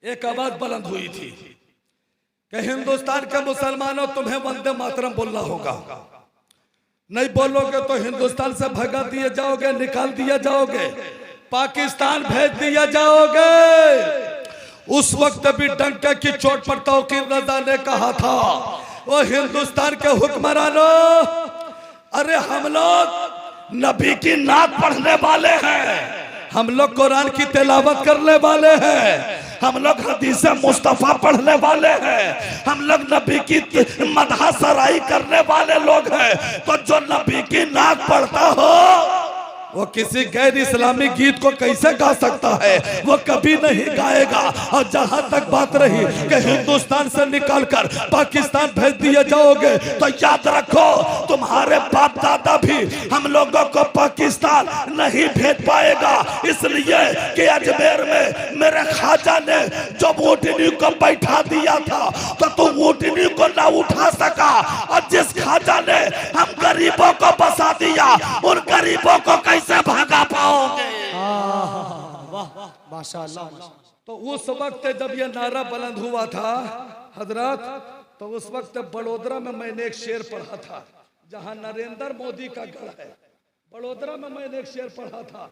एक आवाज बुलंद हुई थी कि हिंदुस्तान के मुसलमानों तुम्हें वंदे मातरम बोलना होगा, नहीं बोलोगे तो हिंदुस्तान से भगा दिए जाओगे, निकाल दिया जाओगे, पाकिस्तान भेज दिया जाओगे। उस वक्त भी डंके की चोट पर तौकीर रजा ने कहा था, वो हिंदुस्तान के हुक्मरानों, अरे हम लोग नबी की नात पढ़ने वाले हैं, हम लोग कुरान की तिलावत करने वाले हैं, हम लोग हदीस मुस्तफा पढ़ने वाले हैं, हम लोग नबी की मदह सराई करने वाले लोग हैं। तो जो नबी की नात पढ़ता हो वो किसी गैर इस्लामी गीत को कैसे गा सकता है? वो कभी नहीं गाएगा। और जहां तक बात रही कि हिंदुस्तान से निकालकर पाकिस्तान भेज दिए जाओगे, तो याद रखो तुम्हारे बाप दादा भी हम लोगों को पाकिस्तान नहीं भेज पाएगा, इसलिए कि अजमेर में मेरे खाजा ने जो ऊँटनी को बैठा दिया था तो तुम ऊँटनी को ना उठा सका, और जिस खाजा ने हम गरीबों को बसा दिया उन गरीबों को कैसे भागा पाओगे? वाह माशाअल्लाह। तो उस वक्त जब ये नारा बुलंद हुआ था हजरत, तो उस वक्त बड़ोदरा में मैंने एक शेर पढ़ा था, जहां नरेंद्र मोदी का गढ़ है, बड़ोदरा में मैंने एक शेर पढ़ा था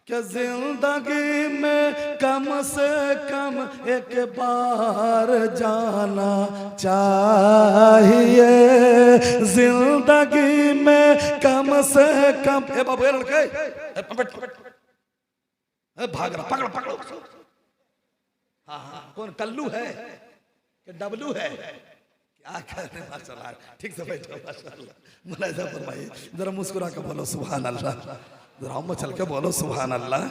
कि जिंदगी में कम से कम एक बार जाना चाहिए, जिंदगी में कम से कम। ए बाबू ये लड़के भाग रहा, पकड़ो पकड़ो। हाँ हाँ, कौन कल्लू है कि डबलू है? क्या करने माशाल्लाह, ठीक से बैठो माशाल्लाह, मुलाहिजा फरमाइए, जरा मुस्कुरा के बोलो सुभान अल्लाह, जरा मचल के बोलो सुभान अल्लाह।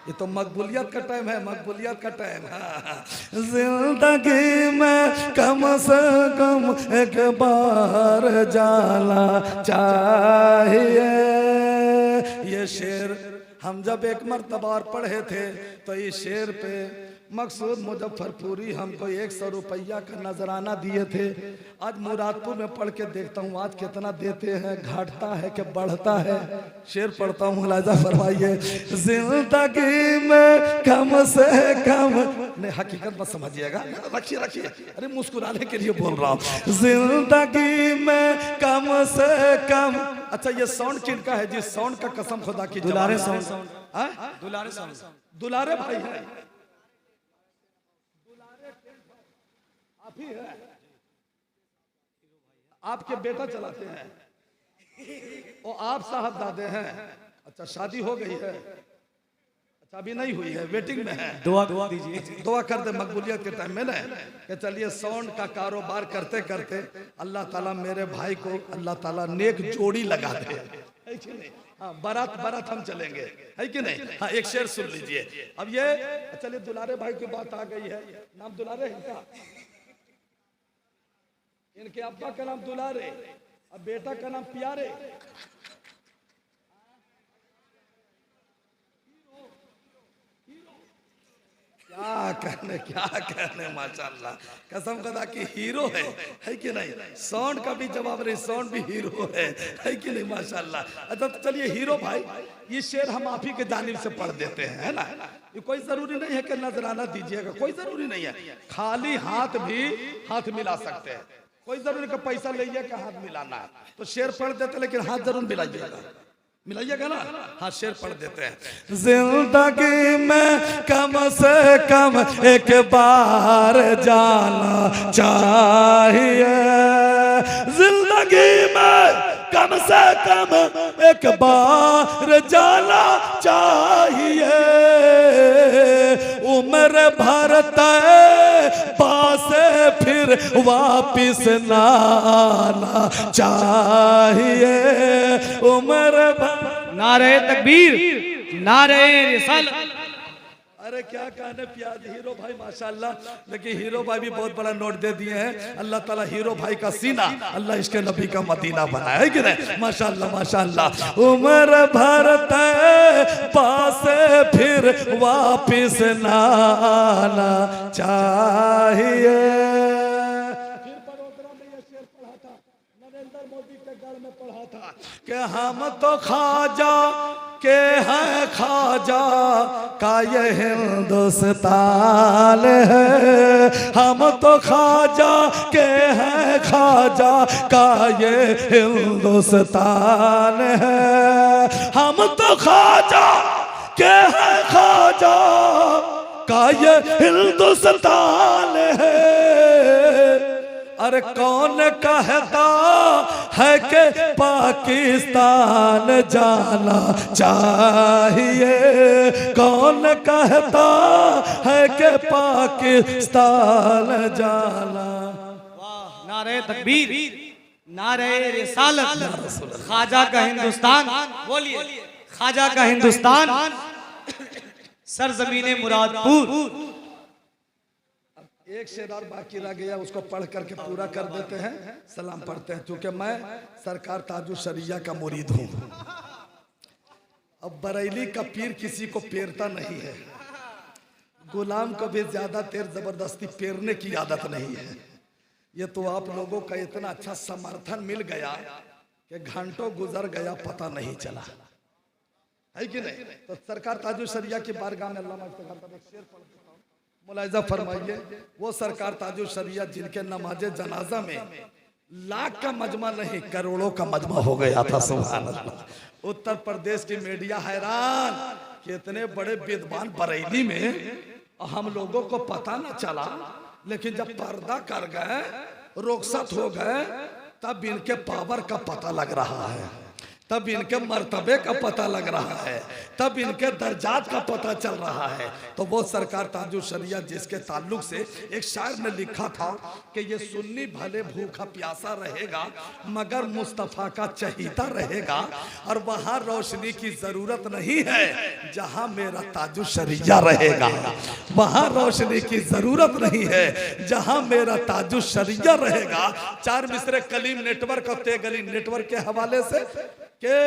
ये तो मकबूलियत का टाइम है, मकबूलियत का टाइम। हाँ, जिंदगी में कम से कम एक बार जाना चाहिए। ये शेर हम जब एक मर्तबा और पढ़े थे तो इस शेर पे मकसूद मुजफ्फरपुरी हमको 100 रुपया का नजराना दिए थे। आज मुरादपुर में पढ़ के देखता हूँ आज कितना देते हैं, घटता है कि बढ़ता है? शेर पढ़ता हूँ, मुलाहिजा फरमाइए। जिंदगी में कम से कम, नहीं हकीकत मत समझिएगा, रखिए रखिए, अरे मुस्कुराने के लिए बोल रहा हूँ। जिंदगी में कम से कम, अच्छा ये साउंड किनका है? जिस साउंड का कसम खुदा की, दुलारे साउंड, दुलारे साउंड, दुलारे भाई है, आप ही है, आपके बेटा चलाते हैं, और आप साहबजादे हैं। अच्छा शादी हो गई है? अच्छा अभी नहीं हुई है, वेटिंग में है। दुआ दीजिए, दुआ कर दे मकबूलियत के टाइम में ना, कि चलिए साउंड का कारोबार करते करते अल्लाह ताला मेरे भाई को अल्लाह ताला नेक जोड़ी लगा दे, है कि नहीं? हाँ, बारात बारात हम चलेंगे, है कि नहीं? हाँ, एक शेर सुन लीजिए। अब ये चलिए दुलारे भाई की बात आ गई है, नाम दुलारे है क्या? इनके अब्बा का नाम दुलारे, अब बेटा का नाम प्यारे। क्या कहने माशाल्लाह, कसम खुदा की हीरो है कि नहीं? साउंड का भी जवाब नहीं, साउंड भी हीरो है कि नहीं माशाल्लाह। अच्छा तो चलिए हीरो भाई, ये शेर हम आप ही के जानिब से पढ़ देते हैं, है ना? ये कोई जरूरी नहीं है कि नजराना दीजिएगा, कोई जरूरी नहीं है, खाली हाथ भी हाथ मिला सकते हैं, कोई जरूरी का पैसा लीजिए का हाथ मिलाना है। तो शेर पढ़ देते लेकिन हाथ जरूर मिलाइएगा, मिलाइएगा ना? हाँ शेर पढ़ देते हैं। जिंदगी में कम से कम एक बार जाना चाहिए, जिंदगी में कम से कम एक बार जाना चाहिए, उम्र भरता पासे फिर वापिस ना आना चाहिए, उम्र भर। नारे तकबीर, नारे रिसालत। अरे क्या कहने प्याज हीरो भाई माशाल्लाह, लेकिन हीरो भाई भी बहुत बड़ा नोट दे दिए हैं। अल्लाह ताला हीरो भाई का सीना अल्लाह इसके नबी का मदीना बनाया, है कि नहीं? माशाल्लाह माशाल्लाह। उम्र भरता पासे फिर वापिस ना आना चाहिए। फिर बड़ोदरा में ये शेर पढ़ा था, नरेंद्र मोदी के गढ़ में पढ़ा था कि हम तो ख्वाजा के हैं ख्वाजा का ये हिंदुस्तान है। हम तो ख्वाजा के हैं ख्वाजा का ये हिंदुस्तान है। हम तो ख्वाजा के हैं ख्वाजा का ये हिंदुस्तान है। अरे कौन कहता है कि पाकिस्तान जाना चाहिए? कौन कहता है कि पाकिस्तान जाना? नारे तकबीर, नारे रिसालत, ख्वाजा का हिंदुस्तान। बोलिए, ख्वाजा का हिंदुस्तान, सरजमीने मुरादपुर। एक शेर और बाकी रह गया, उसको पढ़ करके पूरा कर देते हैं, सलाम पढ़ते हैं। क्योंकि मैं सरकार ताजु शरिया का मुरीद हूँ। अब बरेली का पीर किसी को पेरता नहीं है, गुलाम को भी ज्यादा तेर जबरदस्ती पेरने की आदत नहीं है। ये तो आप लोगों का इतना अच्छा समर्थन मिल गया कि घंटों गुजर गया पता नहीं चला, है कि नहीं? तो सरकार ताजु शरिया की बारगाह में अल्लाह मुलाहिजा फरमाइए, वो सरकार ताजु शरिया जिनके नमाजे जनाजा में लाख का मजमा नहीं करोड़ों का मजमा हो गया था। सुभान अल्लाह। उत्तर प्रदेश की मीडिया हैरान कि इतने बड़े विद्वान बरेली में हम लोगों को पता न चला, लेकिन जब पर्दा कर गए, रुखसत हो गए, तब इनके पावर का पता लग रहा है, तब इनके मर्तबे का पता लग रहा है, तब इनके दर्जात का पता चल रहा है। तो वो सरकार ताजु शरिया जिसके ताल्लुक से एक शायर ने लिखा था कि ये सुन्नी भले भूखा प्यासा रहेगा मगर मुस्तफ़ा का चहीता रहेगा। और वहाँ रोशनी की जरूरत नहीं है जहाँ मेरा ताजु शरिया रहेगा। वहाँ रोशनी की जरूरत नहीं है जहाँ मेरा ताजु शरिया रहेगा। चार मिसरे कलीम नेटवर्क और तेगली नेटवर्क के हवाले से के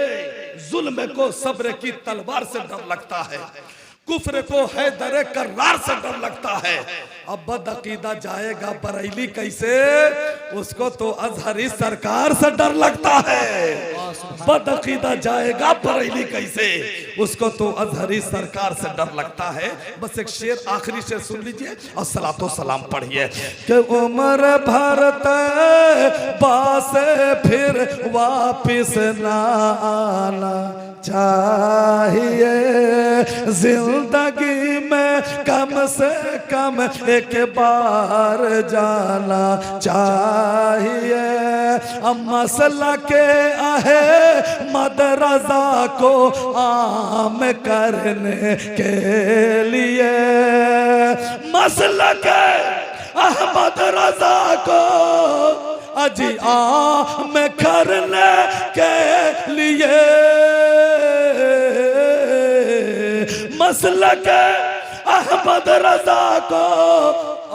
जुल्म को सब्र की तलवार से डर लगता है, कुफ्र को हैदर कर्रार से डर लगता है। अब बदअकीदा जाएगा बरेली कैसे, उसको तो अजहरी सरकार से डर लगता है। बदअकीदा जाएगा बरेली कैसे, उसको तो अजहरी सरकार से डर लगता है। बस एक शेर आखिरी शेर सुन लीजिए और सलातो सलाम पढ़िए कि उम्र भरत बासे फिर वापिस ना आना चाहिए। जिंदगी में कम से कम एक बार जाना चाहिए। अब मसला के आहे मदरजा को आम करने के लिए, मसला के अहमद रजा को अजी आम करने के लिए, मसलक अहमद रजा को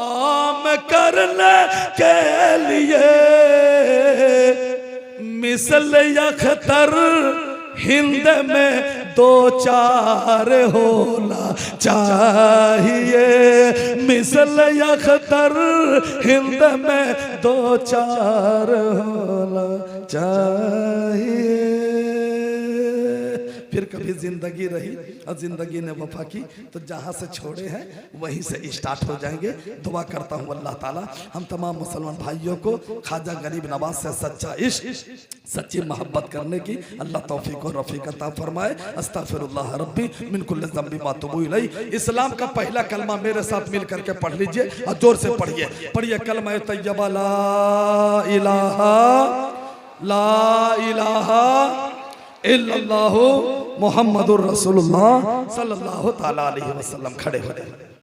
आम करने के लिए। मिसल अख्तर हिंद में दो चार होना चाहिए। मिसल अख्तर हिंद में दो चार होना चाहिए। फिर कभी जिंदगी रही और जिंदगी ने वफा की तो जहाँ से छोड़े हैं वहीं से स्टार्ट हो जाएंगे। दुआ करता हूँ अल्लाह ताला हम तमाम मुसलमान भाइयों को ख्वाजा गरीब नवाज से सच्चा इश्क, सच्ची मोहब्बत करने की अल्लाह तौफीक और रफीक अता फरमाए। अस्तगफिरुल्लाह रब्बी मिन कुल्लि ज़ंबि व अतूबु इलैह। इस्लाम का पहला कलमा मेरे साथ मिल करके पढ़ लीजिए और जोर से पढ़िए। पढ़िए कलमा तैयबा ला इलाहा इल्लल्लाहु मुहम्मदुर रसूलुल्लाह सल्लल्लाहु ताला अलैहि वसल्लम। खड़े हो जाए।